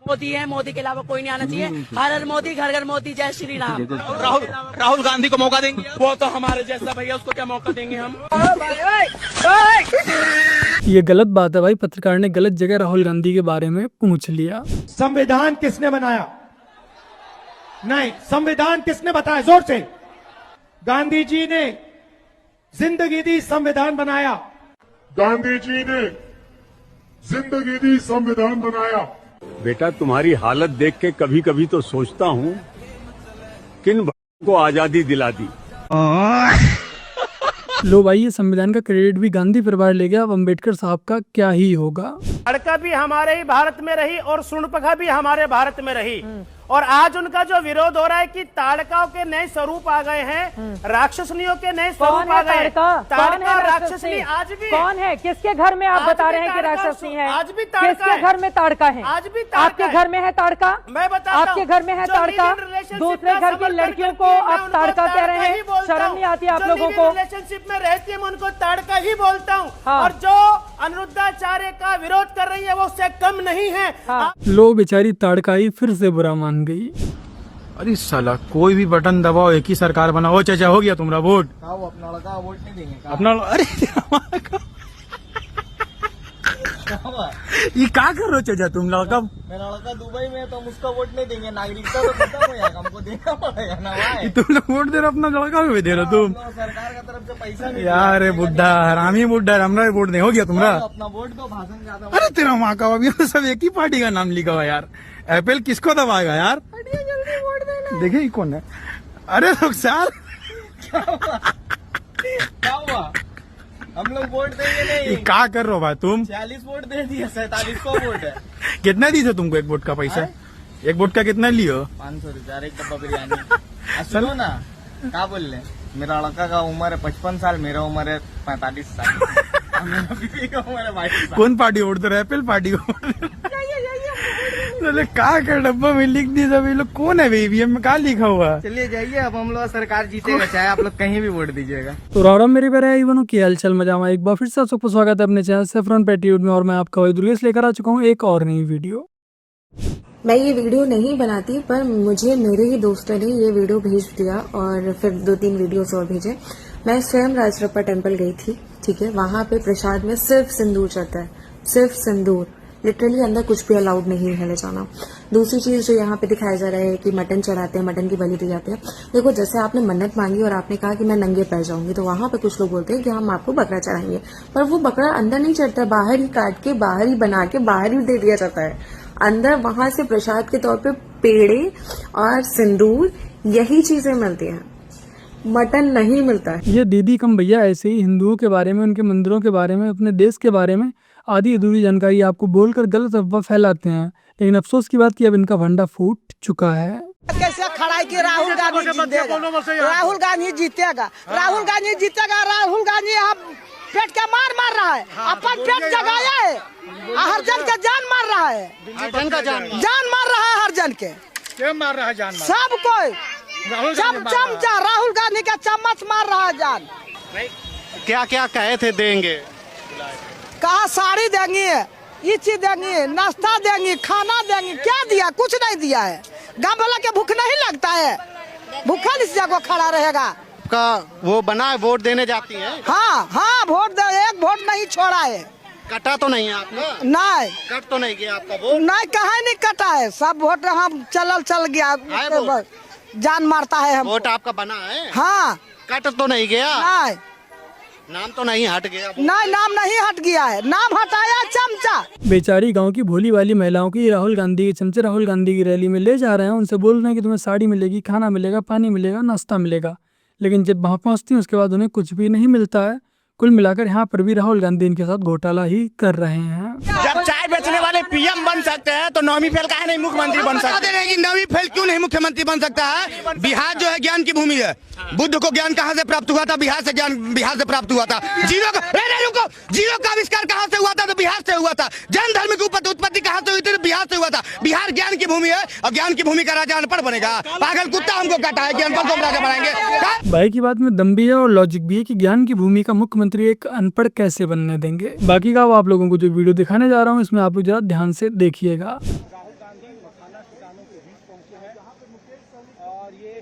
मोदी है, मोदी के अलावा कोई नहीं आना चाहिए। हर हर मोदी, घर घर मोदी, जय श्री राम। राहुल गांधी को मौका देंगे? वो तो हमारे जैसा भैया, उसको क्या मौका देंगे हम। ये गलत बात है भाई, पत्रकार ने गलत जगह राहुल गांधी के बारे में पूछ लिया। संविधान किसने बनाया? नहीं, संविधान किसने बताया? जोर से। गांधी जी ने जिंदगी दी, संविधान बनाया। गांधी जी ने जिंदगी दी, संविधान बनाया। बेटा, तुम्हारी हालत देख के कभी कभी तो सोचता हूँ किन को आजादी दिला दी। लो भाई, ये संविधान का क्रेडिट भी गांधी परिवार ले गया, अब अम्बेडकर साहब का क्या ही होगा। ताड़का भी हमारे ही भारत में रही और शूर्पणखा भी हमारे भारत में रही। और आज उनका जो विरोध हो रहा है कि ताड़काओं के नए स्वरूप आ गए हैं, राक्षसनियों के नए स्वरूप आ गए। ताड़का राक्षसनी आज भी कौन है? किसके घर में आप बता रहे हैं कि राक्षसनी है? आज भी ताड़का किसके घर में ताड़का है? आज भी आपके घर में है ताड़का? मैं बताता हूं, आपके घर में है ताड़का? दूसरे घर की लड़कियों को आप ताड़का कह रहे हैं? शर्म नहीं आती आप लोगों को? रिलेशनशिप में रहती है, मैं उनको ताड़का ही बोलता हूँ। और जो अनिरुद्धाचार्य का विरोध कर रही है वो उससे कम नहीं है। लो, बेचारी ताड़काई फिर से बुरा मान गई। अरे साला, कोई भी बटन दबाओ, एक ही सरकार बनाओ। चाचा, हो गया तुम्हारा वोट? अपना लड़का वोट नहीं देंगे अपना अरे ये क्या कर रहे हो चाचा तुम लड़का? मेरा लड़का दुबई में है तो हम उसका वोट नहीं देंगे। नागरिकता तो खत्म हो जाएगा, हमको देना पड़ेगा ना भाई। तुम लोग वोट दे रहे हो, अपना लड़का भी दे रहे हो तुम? सरकार का तरफ से पैसा नहीं यार बुढ़ा हरामी बुढ़ा, हमरा वोट नहीं। हो गया तुम्हारा? अपना वोट दो, भाषण ज्यादा। अरे तेरा माँ का, अभी तो सब एक ही पार्टी का नाम लिखा हुआ यार। एप्पल किसको दबाएगा यार? देखिए ये कौन है? अरे रुखसार, क्या हुआ? हम लोग वोट देंगे नहीं। क्या कर रहे हो भाई तुम? 40 वोट दे दिए, 47 को वोट है। कितना दी थे तुमको एक वोट का पैसा? एक वोट का कितना लियो? 500 रुपया, एक डब्बा बिरयानी। सुनो ना, क्या बोल रहे? मेरा लड़का का उम्र है 55 साल, मेरा उम्र है 45 साल। मेरा बीवी का उम्र है 22 साल। कौन पार्टी वोट दे रहा है? एप्पल पार्टी को। क्या कर डब्बा में लिख दी सब ये लोग? कौन है ईवीएम में? क्या लिखा हुआ? चलिए जाइए, अब हम लोग सरकार जीतेगा, चाहे आप लोग कहीं भी वोट दीजिएगा। तो राम मेरे प्यारे इवनों की हालचाल मजामा, एक बार फिर से आप सबको स्वागत है अपने चैनल सेफ्रॉन पैट्रियट में। और मैं आपका वही दुर्गेश लेकर आ चुका हूँ एक और नई वीडियो। मैं ये वीडियो नहीं बनाती, पर मुझे मेरे ही दोस्तों ने ये वीडियो भेज दिया और फिर 2-3 वीडियोस और भेजे। मैं स्वयं राजरप्पा टेम्पल गई थी, ठीक है। वहां पे प्रसाद में सिर्फ सिंदूर चढ़ता है, सिर्फ सिंदूर। लिटरली अंदर कुछ भी अलाउड नहीं है ले जाना। दूसरी चीज जो यहाँ पे दिखाया जा रहा है कि मटन चढ़ाते हैं, मटन की बलि दी जाती है। देखो, जैसे आपने मन्नत मांगी और आपने कहा कि मैं नंगे पैर जाऊंगी, तो वहां पे कुछ लोग बोलते हैं कि हम आपको बकरा चढ़ाएंगे, पर वो बकरा अंदर नहीं चढ़ता, बाहर ही काट के, बाहर ही बना के, बाहर ही दे दिया जाता है। अंदर वहां से प्रसाद के तौर पे पेड़े और सिंदूर, यही चीजें मिलती हैं, मटन नहीं मिलता है। ये दीदी कम भैया ऐसे ही हिंदुओं के बारे में, उनके मंदिरों के बारे में, अपने देश के बारे में आधी अधूरी जानकारी आपको बोलकर गलत अफवाह फैलाते हैं। लेकिन अफसोस की बात कि अब इनका भंडा फूट चुका है। कैसे खड़ा कि राहुल गांधी जीतेगा? राहुल गांधी जीतेगा, राहुल गांधी जीतेगा। राहुल गांधी यहाँ पेट का मार रहा है, अपन पेट जगाया है, हर जन का जान मार रहा है, जान मार रहा है हर जन के। क्या मार रहा है जान? सब कोई चमचा राहुल गांधी का चम्मच मार रहा है जान। क्या क्या कहे थे देंगे? कहा साड़ी देंगी, ये चीज देंगी, नाश्ता देंगी, खाना देंगी। क्या दिया? कुछ नहीं दिया है। गाँव वाला के भूख नहीं लगता है? भूखा इस जगह खड़ा रहेगा का वो बना है, वोट देने जाती है? हाँ हाँ, वोट दे, एक वोट नहीं छोड़ा है। कटा तो नहीं है आपका? नहीं कट तो नहीं गया आपका वोट? नहीं, कहा नहीं कटा है, सब वोट हम चल गया। जान मारता है हम। वोट आपका बना है? हाँ। कट तो नहीं गया? नहीं, नाम तो नहीं हट गया? नहीं, नाम नहीं हट गया है, नाम हटाया चमचा। बेचारी गांव की भोली वाली महिलाओं की राहुल गांधी के चमचे राहुल गांधी की रैली में ले जा रहे हैं। उनसे बोल रहे हैं कि तुम्हें साड़ी मिलेगी, खाना मिलेगा, पानी मिलेगा, नाश्ता मिलेगा। लेकिन जब वहां पहुंचती हैं उसके बाद उन्हें कुछ भी नहीं मिलता है। कुल मिलाकर यहाँ पर भी राहुल गांधी इनके साथ घोटाला ही कर रहे हैं। जब चाय बेचने वाले पीएम बन सकते हैं तो नौवीं फेल काहे नहीं मुख्यमंत्री बन सकते हैं? कि नौवीं फेल क्यों नहीं मुख्यमंत्री बन सकता है? बिहार जो है ज्ञान की भूमि है। बुद्ध को ज्ञान कहाँ से प्राप्त हुआ था? बिहार से ज्ञान बिहार से प्राप्त हुआ था। जीरो का आविष्कार कहाँ से हुआ था? तो बिहार से हुआ था। जैन धर्म की उत्पत्ति कहाँ से हुई थी? तो बिहार से हुआ था। बिहार ज्ञान की भूमि है और ज्ञान की भूमि का राजा अनपढ़ बनेगा। पागल कुत्ता हमको काटा है, ज्ञान पर को राजा बनाएंगे। भाई की बात में दम भी है और लॉजिक भी है कि ज्ञान की भूमि का मुख्यमंत्री एक अनपढ़ कैसे बनने देंगे। बाकी का वो आप लोगों को जो वीडियो दिखाने जा रहा हूँ इसमें आप लोग जरा ध्यान से देखिएगा। गांधी मखाना किसानों के बीच पहुंचे हैं और ये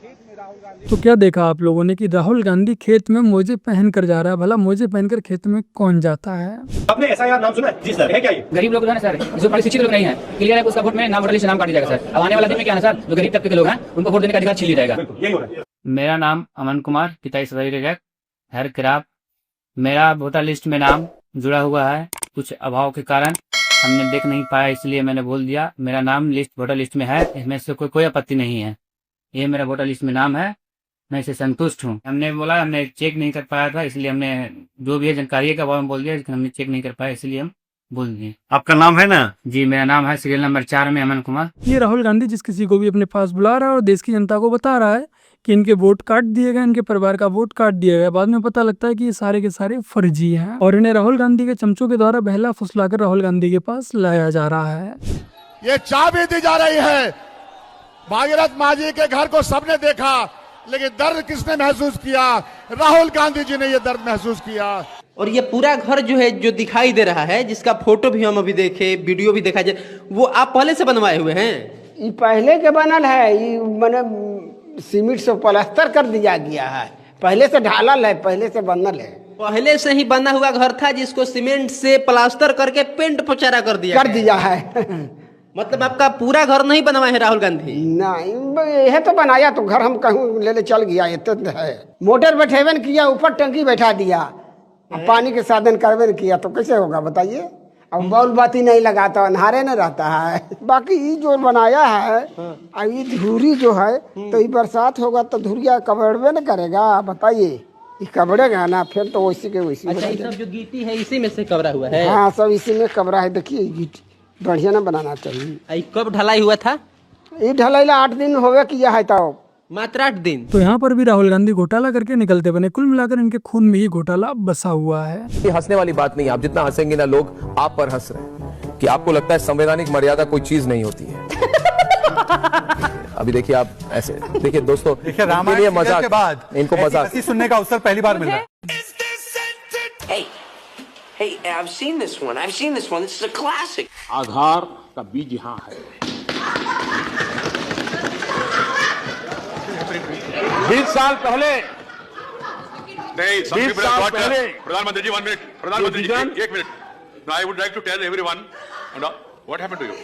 खेत में राहुल गांधी। तो क्या देखा आप लोगों ने कि राहुल गांधी खेत में मोजे पहन कर जा रहा है। भला मोजे पहनकर खेत में कौन जाता है? आपने ऐसा यार नाम सुना है? जी सर, है क्या ये? गरीब लोग हैं सर, जो बड़े शिक्षित लोग नहीं हैं, क्लियर है उसका वोट में नाम वोटर लिस्ट से नाम काट दिया जाएगा सर। अब आने वाला दिन में क्या है सर, जो गरीब तबके के लोग हैं उनको वोट देने का अधिकार छीन लिया जाएगा। यही हो रहा है। मेरा नाम अमन कुमार, पिता हर खराब। मेरा वोटर लिस्ट में नाम जुड़ा हुआ है, कुछ अभाव के कारण हमने देख नहीं पाया, इसलिए मैंने बोल दिया। मेरा नाम वोटर लिस्ट में है, इसमें से कोई आपत्ति नहीं है। ये मेरा वोटर लिस्ट में नाम है, मैं इससे संतुष्ट हूँ। हमने बोला हमने चेक नहीं कर पाया था, इसलिए हमने जो भी है जानकारी का वो बोल दिया, लेकिन हमने चेक नहीं कर पाया इसलिए हम बोल दिए। आपका नाम है ना? जी मेरा नाम है सीरियल नंबर 4 में अमन कुमार। ये राहुल गांधी जिस किसी को भी अपने पास बुला रहा है और देश की जनता को बता रहा है कि इनके वोट काट दिए गए, इनके परिवार का वोट काट दिया गया। बाद में पता लगता है कि ये सारे के सारे फर्जी हैं और इन्हें राहुल गांधी के चमचों के द्वारा बहला फुसलाकर राहुल गांधी के पास लाया जा रहा है। ये चाबी दी जा रही है। भागीरथ मांझी के घर को सबने देखा, लेकिन दर्द किसने महसूस किया? राहुल गांधी जी ने ये दर्द महसूस किया। और ये पूरा घर जो है, जो दिखाई दे रहा है, जिसका फोटो भी हम अभी देखे, वीडियो भी देखा जाए, वो आप पहले से बनवाए हुए हैं? ये पहले के बनल है, ये मैंने सीमेंट से प्लास्टर कर दिया गया है, पहले से ढालल है, पहले से बनल है। पहले से ही बना हुआ घर था जिसको सीमेंट से प्लास्टर करके पेंट पोचारा कर दिया है। मतलब आपका पूरा घर नहीं बनवाए है राहुल गांधी? नहीं, यह तो बनाया तो घर हम कहूँ ले चल गया, ये तो है। मोटर बैठेवन किया, ऊपर टंकी बैठा दिया, अब पानी के साधन करवे किया, तो कैसे होगा बताइए? अब बॉल बाती नहीं लगाता, अंधारे न रहता है। बाकी ये जो बनाया है, ये धूरी जो है, तो ये बरसात होगा तो धुरिया कबड़वे न करेगा, बताइए? ये कबड़ेगा ना, फिर तो वैसी के वैसी। अच्छा, ये सब जो गिट्टी है इसी में से कबरा हुआ है? हाँ, सब इसी में कबरा है। देखिए गिट्टी बढ़िया ना बनाना चाहिए। कब ढलाई हुआ था? ये ढलाई 8 दिन होवे किया है, तो मात्र 8 दिन। तो यहाँ पर भी राहुल गांधी घोटाला करके निकलते बने। कुल मिलाकर इनके खून में ही घोटाला बसा हुआ है। ये हंसने वाली बात नहीं है। आप जितना हंसेंगे ना, लोग आप पर हंस रहे हैं कि आपको लगता है संवैधानिक मर्यादा कोई चीज नहीं होती है। अभी देखिए, आप ऐसे देखिए दोस्तों, रामायण मजाक के बाद इनको मजाक सुनने का अवसर पहली बार मिल रहा है। Hey, I've seen this one. This is a classic. आधार का बीज यहाँ है। 20 साल पहले नहीं, 20 साल पहले प्रधानमंत्री जी 1 मिनट, प्रधानमंत्री जी 1 minute. Now I would like to tell everyone, what happened to you?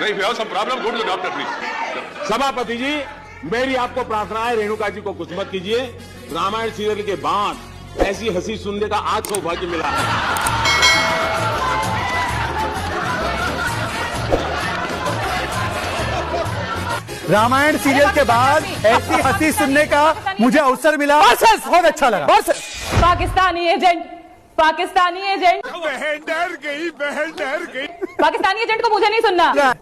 If you have some problem, go to the doctor, please. सभापति जी, मेरी आपको प्रार्थना है, रेणुका जी को कुछ मत कीजिए। रामायण सीरियल के बाद ऐसी हंसी सुनने का आज सौभाग्य मिला है। रामायण सीरियल के बाद ऐसी हंसी सुनने का मुझे अवसर मिला, बहुत अच्छा लगा। पाकिस्तानी एजेंट, बहन डर गई। पाकिस्तानी एजेंट को मुझे नहीं सुनना।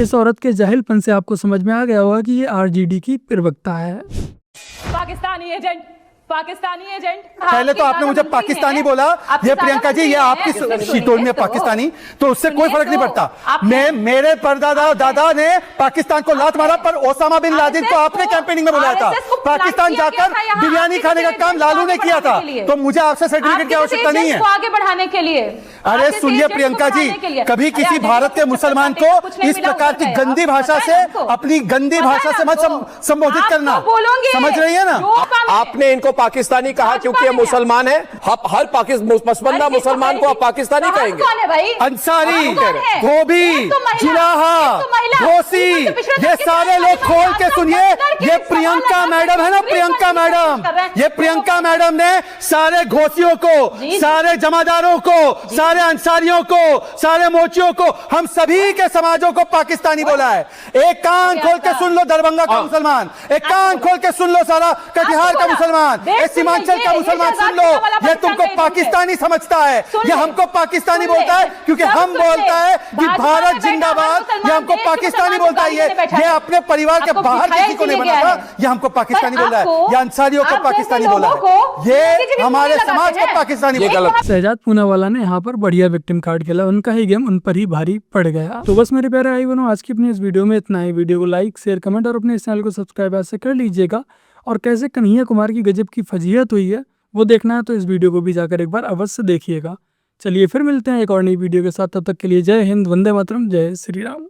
इस औरत के जाहिलपन से आपको समझ में आ गया होगा कि ये आरजेडी की प्रवक्ता है। पाकिस्तानी एजेंट। पहले तो आपने मुझे पाकिस्तानी बोला, ये प्रियंका जी, ये आपकी शीतोल में पाकिस्तानी, तो उससे कोई फर्क नहीं पड़ता। मेरे परदादा दादा ने पाकिस्तान को लात मारा, पर ओसामा बिन लादेन को आपने कैंपेनिंग में बुलाया था। पाकिस्तान जाकर बिरयानी खाने का काम लालू ने किया था, तो मुझे आपसे सर्टिफिकेट की आवश्यकता नहीं है। आगे बढ़ाने के लिए अरे सुनिए प्रियंका जी, कभी किसी भारत के मुसलमान को इस प्रकार की गंदी भाषा से, अपनी गंदी भाषा से मत संबोधित करना, समझ रही है ना? आपने इनको पाकिस्तानी कहा क्योंकि ये मुसलमान है। हर पसमंदा मुसलमान को आप पाकिस्तानी कहेंगे? अंसारी, धोबी, जुलाहा, घोसी, ये सारे लोग खोल के सुनिए। ये प्रियंका मैडम है ना, प्रियंका मैडम, ये प्रियंका मैडम ने सारे घोसियों को, सारे जमादारों को, सारे अंसारियों को, सारे मोचियों को, हम सभी के समाजों को पाकिस्तानी बोला है। एक कान खोल के सुन लो दरभंगा का मुसलमान, एक कान खोल के सुन लो सारा कटिहार का मुसलमान, सीमांचल का मुसलमान सुन लो। ये तुमको पाकिस्तानी समझता है, ये हमको पाकिस्तानी बोलता है, क्योंकि हम बोलता है कि भारत जिंदाबाद, ये हमको पाकिस्तानी बोलता है। ये अपने परिवार के बाहर किसी को नहीं बनाता, ये हमको पाकिस्तानी बोल रहा है, ये अंसारियों को पाकिस्तानी बोला है, ये हमारे समाज को पाकिस्तानी बोला है। शहजाद पूनावाला ने यहाँ पर बढ़िया विक्टिम कार्ड खेला, उनका ही गेम उन पर ही भारी पड़ गया। तो बस मेरे प्यारे भाई बहनों, आज की अपनी इस वीडियो में इतना ही। वीडियो को लाइक, शेयर, कमेंट और अपने इस चैनल को सब्सक्राइब ऐसे कर लीजिएगा। और कैसे कन्हैया कुमार की गजब की फजीहत हुई है वो देखना है तो इस वीडियो को भी जाकर एक बार अवश्य देखिएगा। चलिए फिर मिलते हैं एक और नई वीडियो के साथ, तब तक के लिए जय हिंद, वंदे मातरम, जय श्री राम।